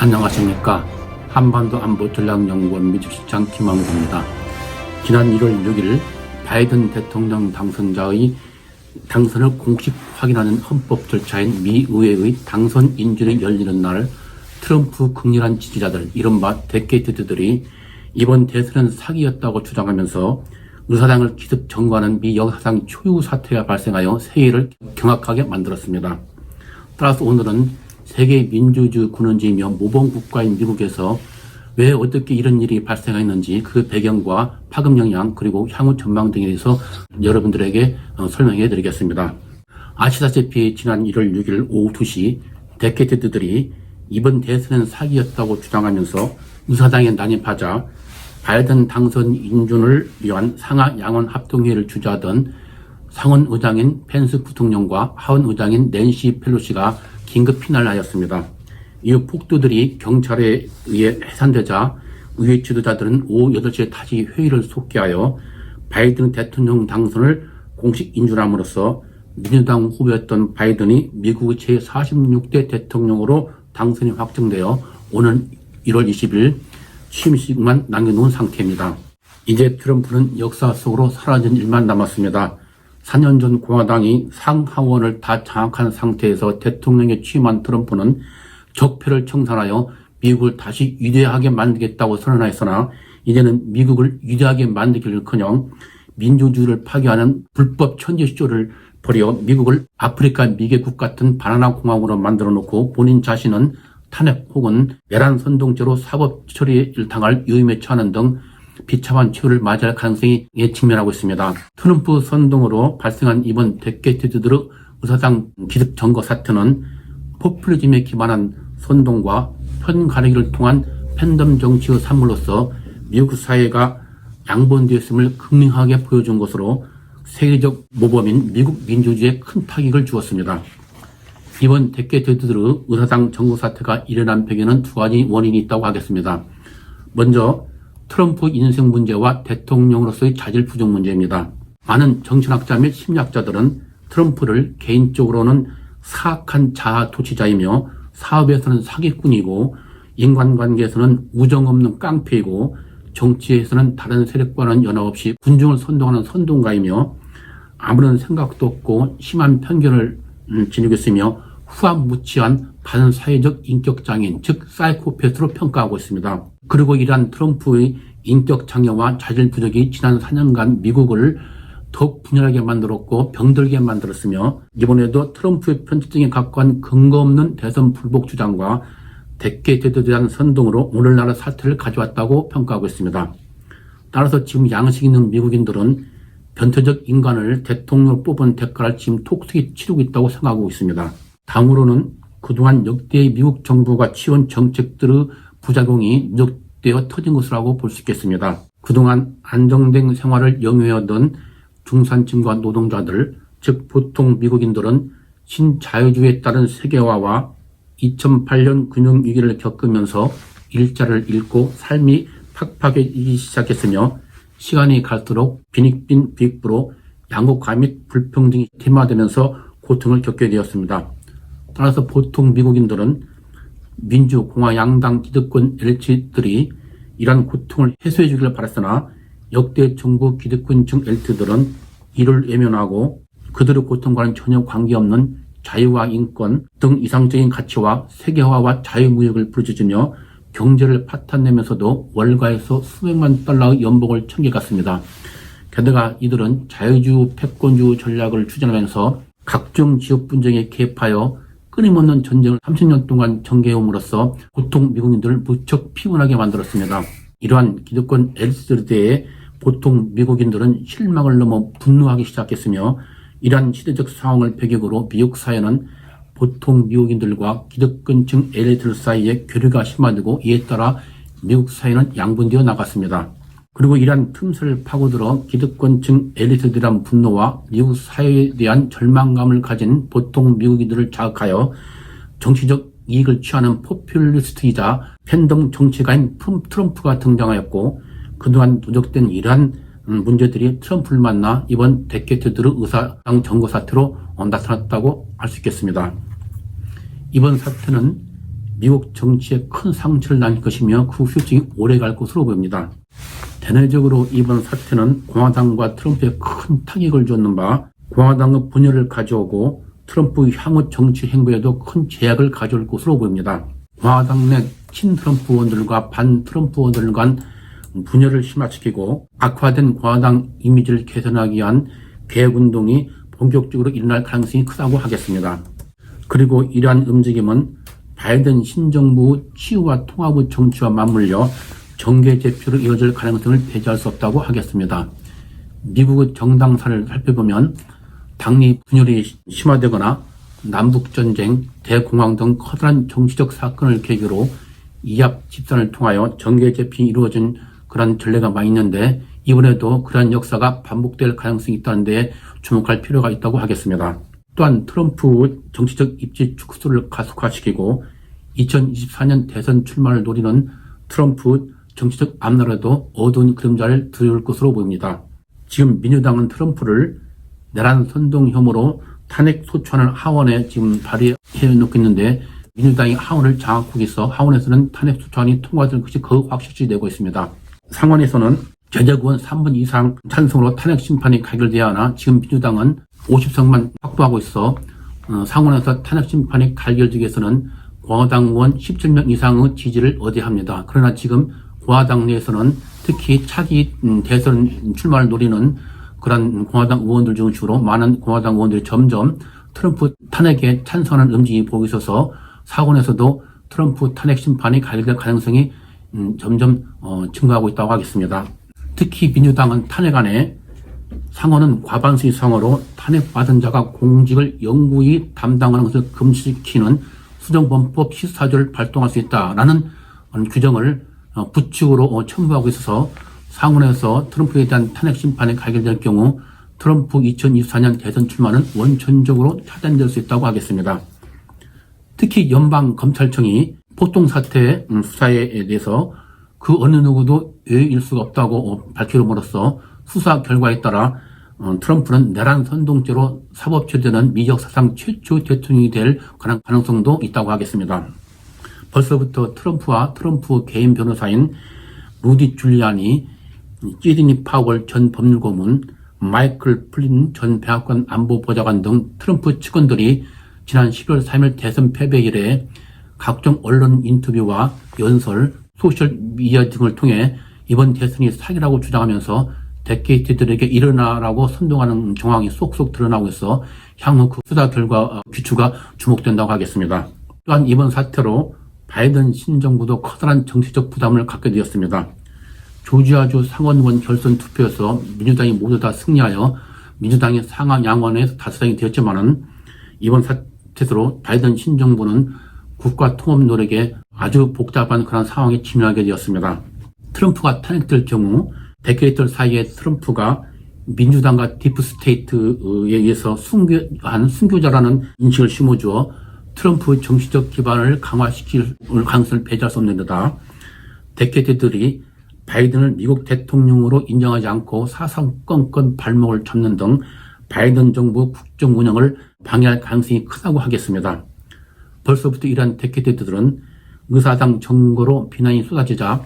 안녕하십니까. 한반도 안보 전략연구원 미주실장 김왕구입니다. 지난 1월 6일 바이든 대통령 당선자의 당선을 공식 확인하는 헌법 절차인 미 의회의 당선 인준이 열리는 날 트럼프 극렬한 지지자들, 이른바 데케이트들이 이번 대선은 사기였다고 주장하면서 의사당을 기습 점거하는 미 역사상 초유 사태가 발생하여 세계를 경악하게 만들었습니다. 따라서 오늘은 세계 민주주의 근원지이며 모범국가인 미국에서 왜 어떻게 이런 일이 발생했는지, 그 배경과 파급 영향, 그리고 향후 전망 등에 대해서 여러분들에게 설명해 드리겠습니다. 아시다시피 지난 1월 6일 오후 2시 데케이트들이 이번 대선은 사기였다고 주장하면서 의사당에 난입하자 바이든 당선 인준을 위한 상하 양원 합동회의를 주재하던 상원 의장인 펜스 부통령과 하원 의장인 낸시 펠로시가 긴급 피난하였습니다. 이후 폭도들이 경찰에 의해 해산되자 의회 지도자들은 오후 8시에 다시 회의를 속개하여 바이든 대통령 당선을 공식 인준함으로써 민주당 후보였던 바이든이 미국의 제46대 대통령으로 당선이 확정되어 오늘 1월 20일 취임식만 남겨놓은 상태입니다. 이제 트럼프는 역사 속으로 사라진 일만 남았습니다. 4년 전 공화당이 상하원을 다 장악한 상태에서 대통령에 취임한 트럼프는 적폐를 청산하여 미국을 다시 위대하게 만들겠다고 선언하였으나 이제는 미국을 위대하게 만들기를커녕 민주주의를 파괴하는 불법 천지쇼를 벌여 미국을 아프리카 미개국 같은 바나나 공화국으로 만들어 놓고 본인 자신은 탄핵 혹은 내란 선동죄로 사법 처리를 당할 위험에 처하는 등 비참한 최후를 맞이할 가능성에 직면하고 있습니다. 트럼프 선동으로 발생한 이번 데케이트들의 의사당 기습 점거 사태는 포퓰리즘에 기반한 선동과 편 가르기를 통한 팬덤 정치의 산물로서 미국 사회가 양분되었음을 극명하게 보여준 것으로 세계적 모범인 미국 민주주의에 큰 타격을 주었습니다. 이번 데케이트들의 의사당 점거 사태가 일어난 배경에는 두 가지 원인이 있다고 하겠습니다. 먼저 트럼프 인생 문제와 대통령으로서의 자질 부족 문제입니다. 많은 정치학자 및 심리학자들은 트럼프를 개인적으로는 사악한 자아 도취자이며 사업에서는 사기꾼이고 인간관계에서는 우정 없는 깡패이고 정치에서는 다른 세력과는 연합 없이 군중을 선동하는 선동가이며 아무런 생각도 없고 심한 편견을 지니고 있으며 후한무치한 반사회적 인격장애인, 즉 사이코패스로 평가하고 있습니다. 그리고 이러한 트럼프의 인격장애와 자질 부족이 지난 4년간 미국을 더욱 분열하게 만들었고 병들게 만들었으며 이번에도 트럼프의 편집증에 가까운 근거 없는 대선 불복 주장과 데케이트에 대한 선동으로 오늘날의 사태를 가져왔다고 평가하고 있습니다. 따라서 지금 양식 있는 미국인들은 변태적 인간을 대통령으로 뽑은 대가를 지금 톡톡히 치르고 있다고 생각하고 있습니다. 다음으로는 그동안 역대의 미국 정부가 취한 정책들의 부작용이 누적되어 터진 것이라고 볼 수 있겠습니다. 그동안 안정된 생활을 영위하던 중산층과 노동자들, 즉 보통 미국인들은 신자유주의에 따른 세계화와 2008년 금융위기를 겪으면서 일자를 잃고 삶이 팍팍해지기 시작했으며 시간이 갈수록 빈익빈 비익부로 양극화 및 불평등이 심화되면서 고통을 겪게 되었습니다. 따라서 보통 미국인들은 민주, 공화, 양당, 기득권 엘리트들이 이러한 고통을 해소해 주기를 바랐으나 역대 정부 기득권층 엘리트들은 이를 외면하고 그들의 고통과는 전혀 관계없는 자유와 인권 등 이상적인 가치와 세계화와 자유무역을 부르짖으며 경제를 파탄내면서도 월가에서 수백만 달러의 연봉을 챙겨갔습니다. 게다가 이들은 자유주의, 패권주의 전략을 추진하면서 각종 지역 분쟁에 개입하여 끊임없는 전쟁을 30년 동안 전개해옴으로써 보통 미국인들을 무척 피곤하게 만들었습니다. 이러한 기득권 엘리트들에 대해 보통 미국인들은 실망을 넘어 분노하기 시작했으며 이러한 시대적 상황을 배경으로 미국 사회는 보통 미국인들과 기득권층 엘리트 사이에 괴리가 심화되고 이에 따라 미국 사회는 양분되어 나갔습니다. 그리고 이러한 틈새를 파고들어 기득권층 엘리트들의 분노와 미국 사회에 대한 절망감을 가진 보통 미국인들을 자극하여 정치적 이익을 취하는 포퓰리스트이자 팬덤 정치가인 트럼프가 등장하였고 그동안 누적된 이러한 문제들이 트럼프를 만나 이번 데케이트들의 의사당 점거 사태로 나타났다고 할 수 있겠습니다. 이번 사태는 미국 정치에 큰 상처를 남길 것이며 그 후유증이 오래갈 것으로 보입니다. 대내적으로 이번 사태는 공화당과 트럼프에 큰 타격을 줬는 바 공화당의 분열을 가져오고 트럼프 향후 정치 행보에도 큰 제약을 가져올 것으로 보입니다. 공화당 내 친트럼프 의원들과 반트럼프 의원들 간 분열을 심화시키고 악화된 공화당 이미지를 개선하기 위한 개혁운동이 본격적으로 일어날 가능성이 크다고 하겠습니다. 그리고 이러한 움직임은 바이든 신정부 치유와 통합의 정치와 맞물려 정계 제표로 이어질 가능성을 배제할 수 없다고 하겠습니다. 미국의 정당사를 살펴보면 당리 분열이 심화되거나 남북전쟁, 대공황 등 커다란 정치적 사건을 계기로 이합 집산을 통하여 정계 제핑이 이루어진 그런 전례가 많이 있는데 이번에도 그러한 역사가 반복될 가능성이 있다는 데 주목할 필요가 있다고 하겠습니다. 또한 트럼프 정치적 입지 축소를 가속화시키고 2024년 대선 출마를 노리는 트럼프 정치적 앞날에도 어두운 그림자를 드릴 것으로 보입니다. 지금 민주당은 트럼프를 내란 선동 혐의로 탄핵 소추안을 하원에 지금 발의해 놓고 있는데 민주당이 하원을 장악하고 있어 하원에서는 탄핵 소추안이 통과될 것이 거의 확실시되고 있습니다. 상원에서는 제적의원 3분 이상 찬성으로 탄핵 심판이 가결되어야 하나 지금 민주당은 50석만 확보하고 있어 상원에서 탄핵 심판이 가결되기 위해서는 공화당 의원 17명 이상의 지지를 얻어야 합니다. 그러나 지금 공화당 내에서는 특히 차기 대선 출마를 노리는 그런 공화당 의원들 중심으로 많은 공화당 의원들이 점점 트럼프 탄핵에 찬성하는 움직임이 보이고 있어서 상원에서도 트럼프 탄핵 심판이 가결될 가능성이 점점 증가하고 있다고 하겠습니다. 특히 민주당은 탄핵안에 상원은 과반수 이상으로 탄핵받은 자가 공직을 영구히 담당하는 것을 금지시키는 수정범법 시사조를 발동할 수 있다라는 규정을 부칙으로 첨부하고 있어서 상원에서 트럼프에 대한 탄핵 심판이 가결될 경우 트럼프 2024년 대선 출마는 원천적으로 차단될 수 있다고 하겠습니다. 특히 연방검찰청이 폭동사태 수사에 대해서 그 어느 누구도 외일 수가 없다고 밝힘으로써 수사 결과에 따라 트럼프는 내란 선동죄로 사법처리되는 미적사상 최초 대통령이 될 가능성도 있다고 하겠습니다. 벌써부터 트럼프와 트럼프 개인 변호사인 루디 줄리안이 시드니 파월 전 법률고문, 마이클 플린 전 백악관 안보보좌관 등 트럼프 측근들이 지난 11월 3일 대선 패배 이래 각종 언론 인터뷰와 연설, 소셜미디어 등을 통해 이번 대선이 사기라고 주장하면서 데케이트들에게 일어나라고 선동하는 정황이 쏙쏙 드러나고 있어 향후 그 수사 결과 귀추가 주목된다고 하겠습니다. 또한 이번 사태로 바이든 신정부도 커다란 정치적 부담을 갖게 되었습니다. 조지아주 상원의원 결선 투표에서 민주당이 모두 다 승리하여 민주당이 상하 양원에서 다수당이 되었지만은 이번 사태로 바이든 신정부는 국가 통합 노력에 아주 복잡한 그런 상황에 직면하게 되었습니다. 트럼프가 탄핵될 경우 데케이들 사이에 트럼프가 민주당과 딥스테이트에 의해서 순교자라는 인식을 심어주어 트럼프의 정치적 기반을 강화시킬 가능성을 배제할 수 없는 데다 데케이트들이 바이든을 미국 대통령으로 인정하지 않고 사사건건 발목을 잡는 등 바이든 정부 국정 운영을 방해할 가능성이 크다고 하겠습니다. 벌써부터 이러한 데케이트들은 의사당 정거로 비난이 쏟아지자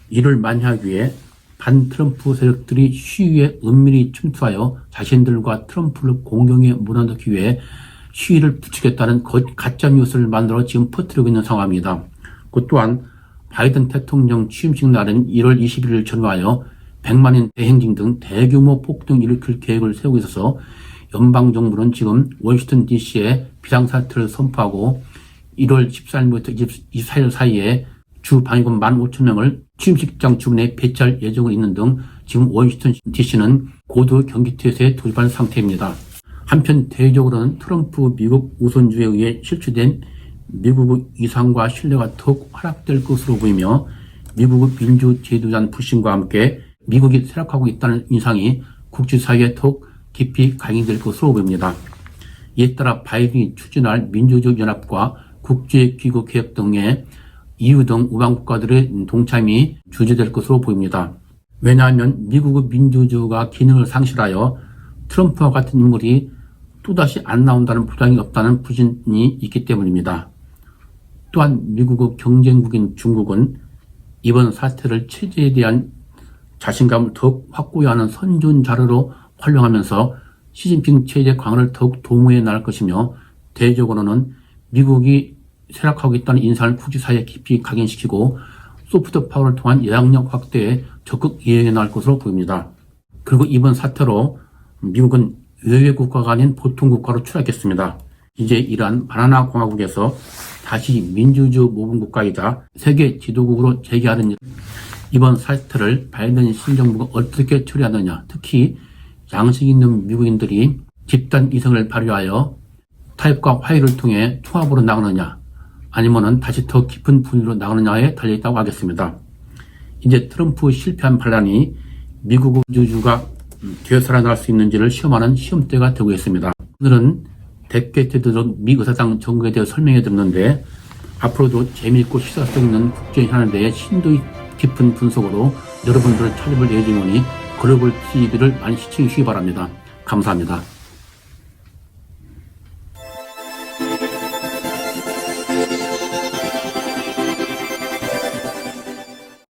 이를 만회하기 위해 반트럼프 세력들이 시위에 은밀히 침투하여 자신들과 트럼프를 공경에 몰아넣기 위해 시위를 부추겼다는 가짜 뉴스를 만들어 지금 퍼뜨리고 있는 상황입니다. 그 또한 바이든 대통령 취임식 날인 1월 21일을 전후하여 100만인 대행진 등 대규모 폭동을 일으킬 계획을 세우고 있어서 연방정부는 지금 워싱턴 DC에 비상사태를 선포하고 1월 14일부터 24일 사이에 주 방위군 15,000명을 취임식장 주변에 배치할 예정을 있는 등 지금 워싱턴 DC는 고도 경기태세에 돌입한 상태입니다. 한편 대외적으로는 트럼프 미국 우선주의에 의해 실추된 미국의 위상과 신뢰가 더욱 하락될 것으로 보이며 미국의 민주제도자한 부심과 함께 미국이 쇠락하고 있다는 인상이 국제사회에 더욱 깊이 각인될 것으로 보입니다. 이에 따라 바이든이 추진할 민주적 연합과 국제기구 개혁 등의 EU 등 우방국가들의 동참이 주재될 것으로 보입니다. 왜냐하면 미국의 민주주의가 기능을 상실하여 트럼프와 같은 인물이 또다시 안 나온다는 보장이 없다는 부진이 있기 때문입니다. 또한 미국의 경쟁국인 중국은 이번 사태를 체제에 대한 자신감을 더욱 확고히 하는 선전 자료로 활용하면서 시진핑 체제 강화를 더욱 도모해 나갈 것이며, 대적으로는 미국이 쇠락하고 있다는 인상을 국제사회에 깊이 각인시키고 소프트 파워를 통한 영향력 확대에 적극 이행해 나갈 것으로 보입니다. 그리고 이번 사태로 미국은 외외 국가가 아닌 보통 국가로 추락했습니다. 이제 이러한 바나나 공화국에서 다시 민주주의 모범 국가이자 세계 지도국으로 재기하는 일, 이번 사태를 바이든 신정부가 어떻게 처리하느냐, 특히 양식 있는 미국인들이 집단 이성을 발휘하여 타협과 화해를 통해 통합으로 나가느냐, 아니면은 다시 더 깊은 분위기로 나가느냐에 달려있다고 하겠습니다. 이제 트럼프 실패한 반란이 미국의 민주주의가 되살아날 수 있는지를 시험하는 시험대가 되고 있습니다. 오늘은 대개체들은 미 의사당 정거에 대해 설명해 드렸는데, 앞으로도 재미있고 시사성 있는 국제 현안에 대해 심도 깊은 분석으로 여러분들을 찾아볼 예정이니 글로벌 TV를 많이 시청해 주시기 바랍니다. 감사합니다.